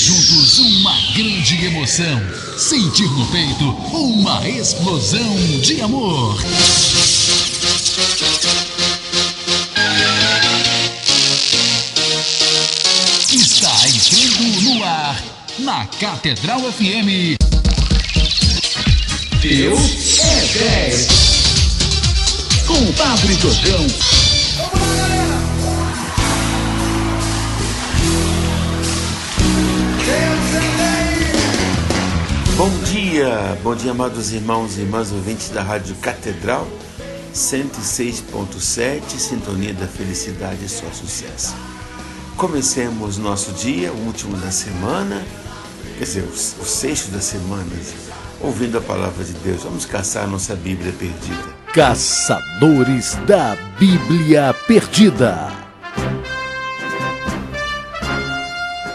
juntos uma grande emoção. Sentir no peito uma explosão de amor. Está entrando no ar, na Catedral FM. Deus é 10. Com o Padre Jojão. Bom dia, amados irmãos e irmãs ouvintes da Rádio Catedral 106.7, Sintonia da Felicidade e só sucesso. Comecemos nosso dia, o último da semana, quer dizer, o sexto da semana, ouvindo a palavra de Deus. Vamos caçar nossa Bíblia perdida. Caçadores da Bíblia Perdida.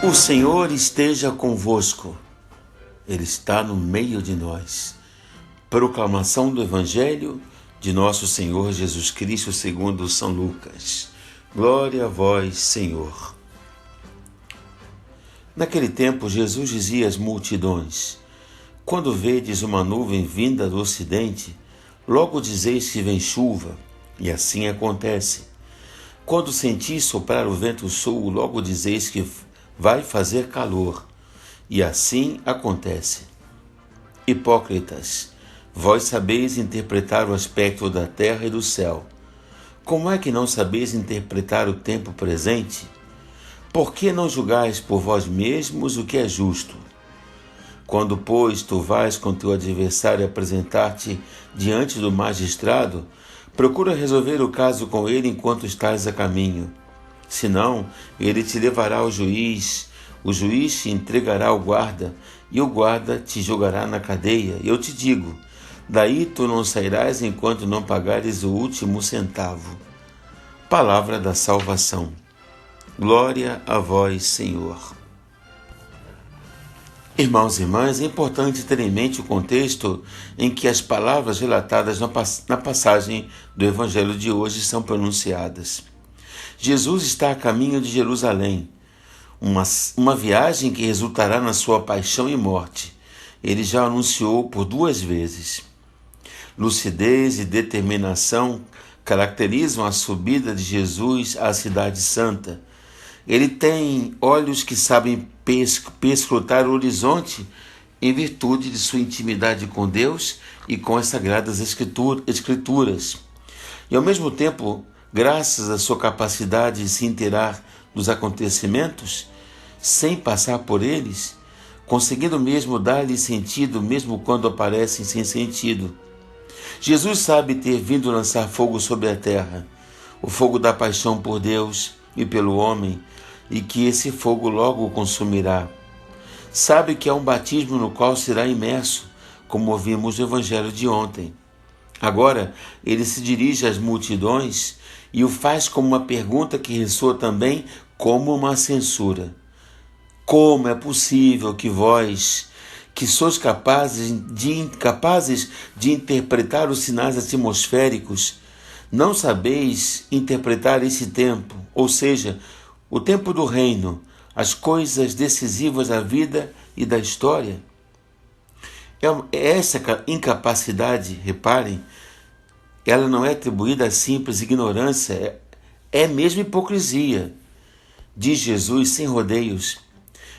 O Senhor esteja convosco. Ele está no meio de nós. Proclamação do Evangelho de nosso Senhor Jesus Cristo segundo São Lucas. Glória a vós, Senhor. Naquele tempo, Jesus dizia às multidões: quando vedes uma nuvem vinda do ocidente, logo dizeis que vem chuva, e assim acontece. Quando sentis soprar o vento sul, logo dizeis que vai fazer calor, e assim acontece. Hipócritas, vós sabeis interpretar o aspecto da terra e do céu. Como é que não sabeis interpretar o tempo presente? Por que não julgais por vós mesmos o que é justo? Quando, pois, tu vais com teu adversário apresentar-te diante do magistrado, procura resolver o caso com ele enquanto estás a caminho. Senão, ele te levará ao juiz, o juiz te entregará ao guarda, e o guarda te jogará na cadeia. Eu te digo, daí tu não sairás enquanto não pagares o último centavo. Palavra da salvação. Glória a vós, Senhor. Irmãos e irmãs, é importante ter em mente o contexto em que as palavras relatadas na passagem do Evangelho de hoje são pronunciadas. Jesus está a caminho de Jerusalém, uma viagem que resultará na sua paixão e morte. Ele já anunciou por 2 vezes. Lucidez e determinação caracterizam a subida de Jesus à Cidade Santa. Ele tem olhos que sabem perscrutar o horizonte em virtude de sua intimidade com Deus e com as Sagradas Escrituras. E ao mesmo tempo, graças à sua capacidade de se inteirar dos acontecimentos, sem passar por eles, conseguindo mesmo dar-lhe sentido, mesmo quando aparecem sem sentido. Jesus sabe ter vindo lançar fogo sobre a terra, o fogo da paixão por Deus e pelo homem, e que esse fogo logo o consumirá. Sabe que é um batismo no qual será imerso, como ouvimos no Evangelho de ontem. Agora, ele se dirige às multidões e o faz como uma pergunta que ressoa também como uma censura. Como é possível que vós, que sois capazes de interpretar os sinais atmosféricos, não sabeis interpretar esse tempo, ou seja, o tempo do reino, as coisas decisivas da vida e da história? Essa incapacidade, reparem, ela não é atribuída a simples ignorância, é mesmo hipocrisia. Diz Jesus sem rodeios.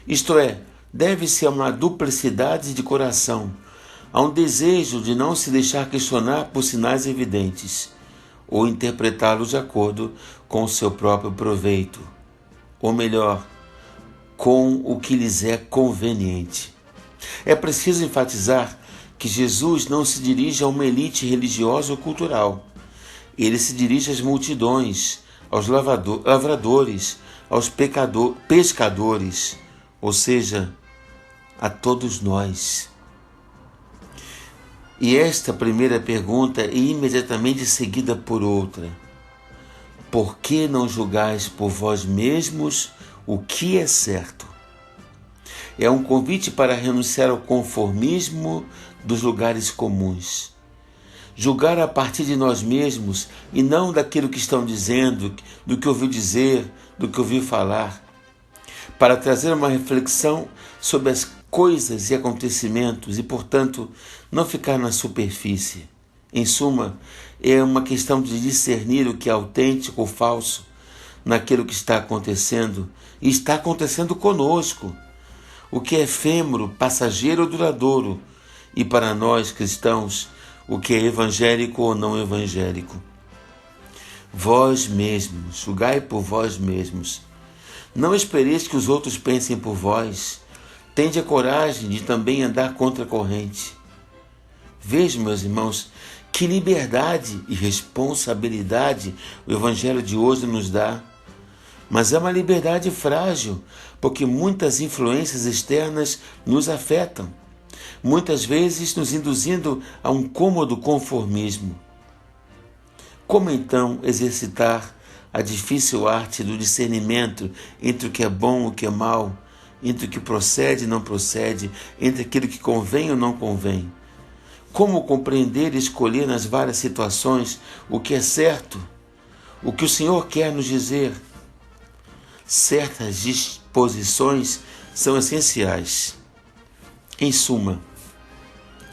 Isto é, deve-se a uma duplicidade de coração, a um desejo de não se deixar questionar por sinais evidentes, ou interpretá-los de acordo com o seu próprio proveito, ou melhor, com o que lhes é conveniente. É preciso enfatizar que Jesus não se dirige a uma elite religiosa ou cultural. Ele se dirige às multidões, aos lavradores, aos pescadores, ou seja, a todos nós. E esta primeira pergunta é imediatamente seguida por outra. Por que não julgais por vós mesmos o que é certo? É um convite para renunciar ao conformismo dos lugares comuns. Julgar a partir de nós mesmos e não daquilo que estão dizendo, do que ouviu dizer, do que ouviu falar. para trazer uma reflexão sobre as coisas e acontecimentos e, portanto, não ficar na superfície. Em suma, é uma questão de discernir o que é autêntico ou falso naquilo que está acontecendo e está acontecendo conosco, o que é efêmero, passageiro ou duradouro, e para nós cristãos, o que é evangélico ou não evangélico. Vós mesmos, julgai por vós mesmos. Não espereis que os outros pensem por vós. Tende a coragem de também andar contra a corrente. Vejam, meus irmãos, que liberdade e responsabilidade o Evangelho de hoje nos dá. Mas é uma liberdade frágil, porque muitas influências externas nos afetam, muitas vezes nos induzindo a um cômodo conformismo. Como então exercitar a difícil arte do discernimento entre o que é bom e o que é mal, entre o que procede e não procede, entre aquilo que convém ou não convém? Como compreender e escolher nas várias situações o que é certo, o que o Senhor quer nos dizer? Certas disposições são essenciais. Em suma,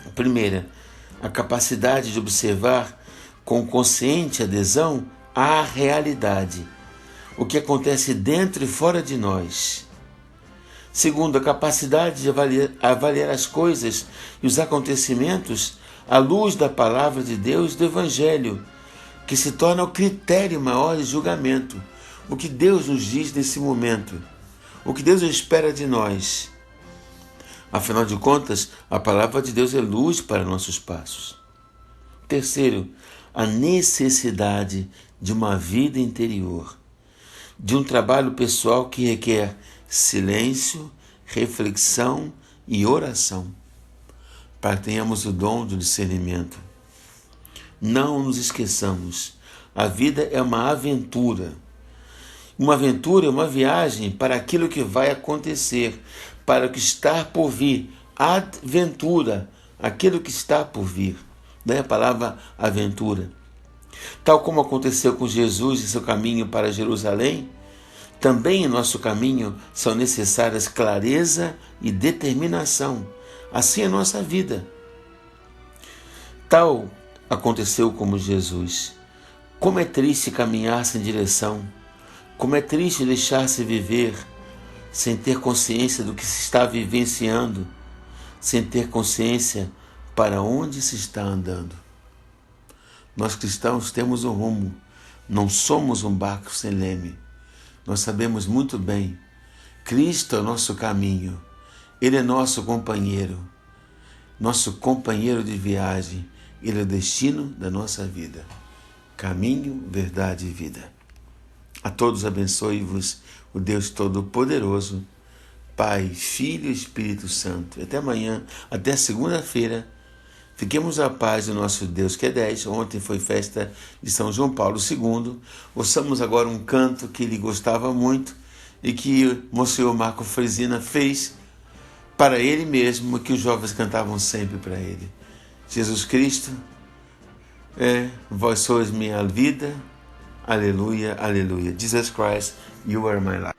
a primeira, a capacidade de observar com consciente adesão à realidade, o que acontece dentro e fora de nós. Segundo, a capacidade de avaliar as coisas e os acontecimentos à luz da palavra de Deus e do Evangelho, que se torna o critério maior de julgamento. O que Deus nos diz nesse momento, o que Deus espera de nós. Afinal de contas, a palavra de Deus é luz para nossos passos. Terceiro, a necessidade de uma vida interior, de um trabalho pessoal que requer silêncio, reflexão e oração, para que tenhamos o dom do discernimento. Não nos esqueçamos, a vida é uma aventura. Uma aventura é uma viagem para aquilo que vai acontecer, para o que está por vir. Adventura, aquilo que está por vir. Daí a palavra aventura. Tal como aconteceu com Jesus em seu caminho para Jerusalém, também em nosso caminho são necessárias clareza e determinação. Assim é a nossa vida. Tal aconteceu como Jesus. Como é triste caminhar sem direção. Como é triste deixar-se viver sem ter consciência do que se está vivenciando, sem ter consciência para onde se está andando. Nós cristãos temos um rumo, não somos um barco sem leme. Nós sabemos muito bem, Cristo é o nosso caminho, Ele é nosso companheiro de viagem, Ele é o destino da nossa vida. Caminho, verdade e vida. A todos abençoe-vos o Deus Todo-Poderoso, Pai, Filho e Espírito Santo. Até amanhã, até segunda-feira. Fiquemos à paz do nosso Deus que é 10. Ontem foi festa de São João Paulo II. Ouçamos agora um canto que ele gostava muito e que Monsenhor Marco Fresina fez para ele mesmo, que os jovens cantavam sempre para ele. Jesus Cristo, vós sois minha vida. Aleluia, aleluia. Jesus Christ, you are my life.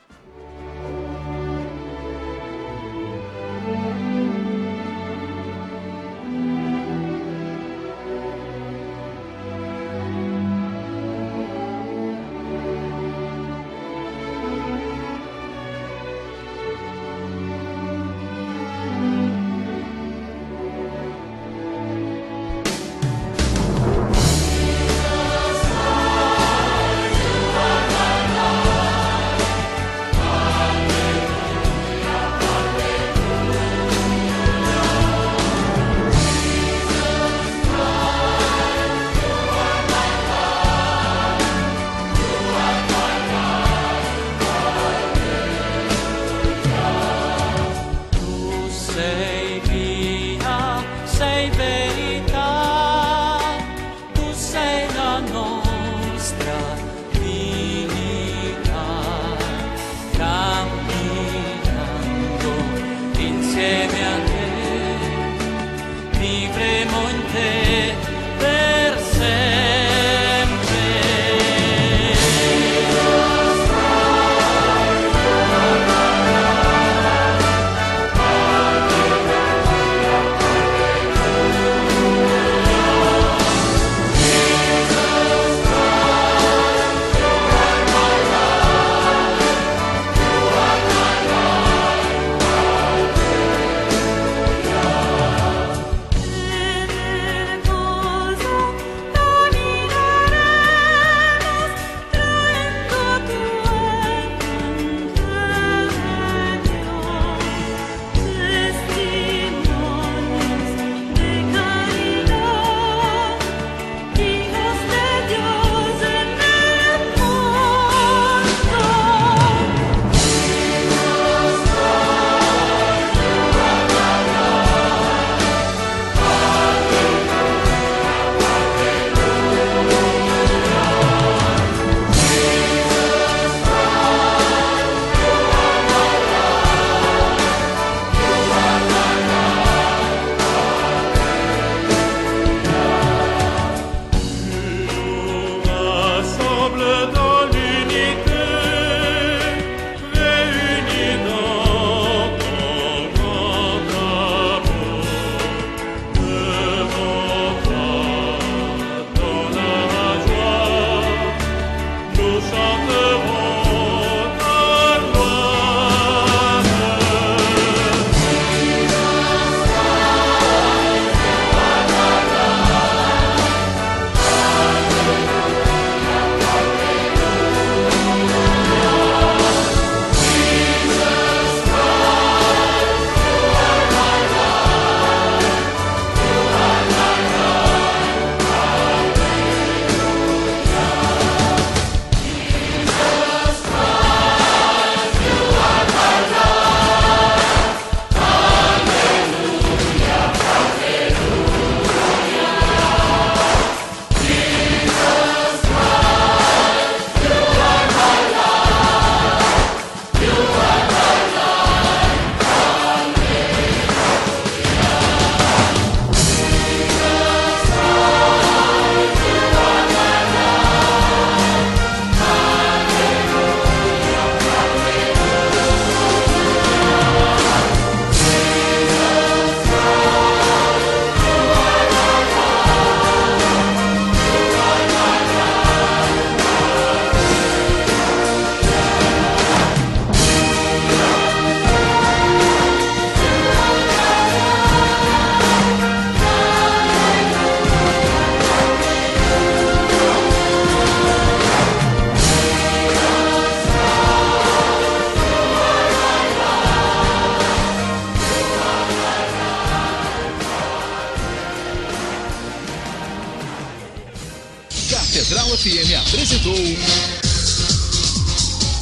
Catedral FM apresentou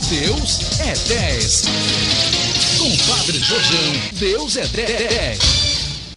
Deus é 10. Com Padre Jorjão, Deus é 10.